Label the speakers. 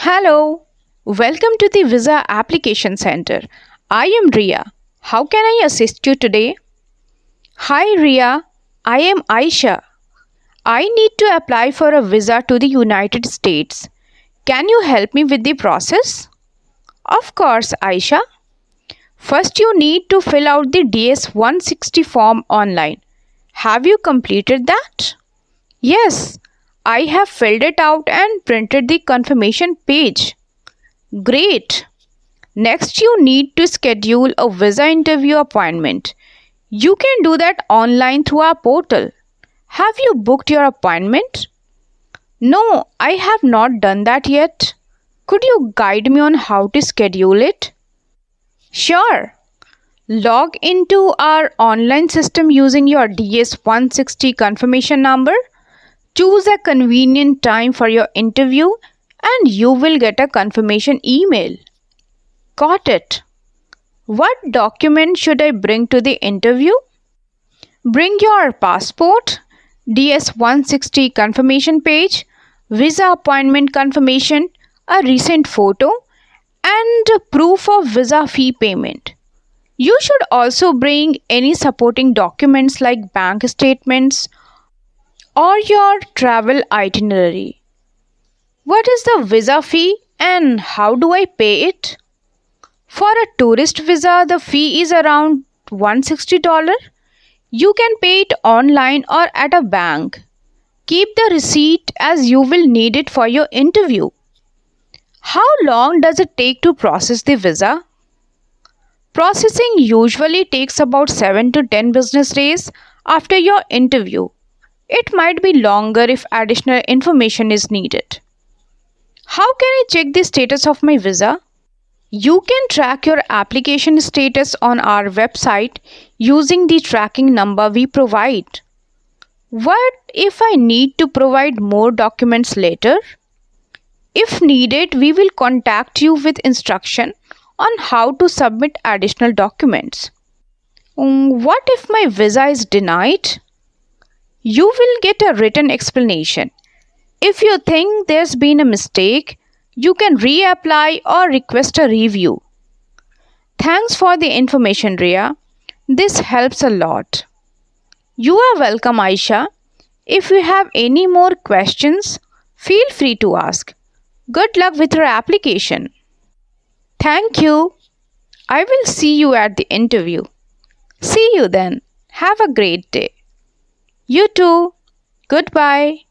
Speaker 1: Hello, welcome to the Visa Application Center. I am Ria. How can I assist you today? Hi Ria, I am Aisha. I need to apply for a visa to the United States. Can you help me with the process? Of course, Aisha. First, you need to fill out the DS 160 form online. Have you completed that? Yes, I have filled it out and printed the confirmation page. Great. Next, you need to schedule a visa interview appointment. You can do that online through our portal. Have you booked your appointment? No, I have not done that yet. Could you guide me on how to schedule it? Sure. Log into our online system using your DS 160 confirmation number. Choose a convenient time for your interview and you will get a confirmation email. Got it. What document should I bring to the interview? Bring your passport, DS 160 confirmation page, visa appointment confirmation, a recent photo, and proof of visa fee payment. You should also bring any supporting documents like bank statements or your travel itinerary. What is the visa fee and how do I pay it? For a tourist visa, the fee is around $160. You can pay it online or at a bank. Keep the receipt as you will need it for your interview. How long does it take to process the visa? Processing usually takes about 7 to 10 business days after your interview. It might be longer if additional information is needed. How can I check the status of my visa? You can track your application status on our website using the tracking number we provide. What if I need to provide more documents later? If needed, we will contact you with instruction on how to submit additional documents. What if my visa is denied? You will get a written explanation. If you think there's been a mistake, you can reapply or request a review. Thanks for the information, Ria. This helps a lot. You are welcome, Aisha. If you have any more questions, feel free to ask. Good luck with your application. Thank you. I will see you at the interview. See you then. Have a great day. You too. Goodbye.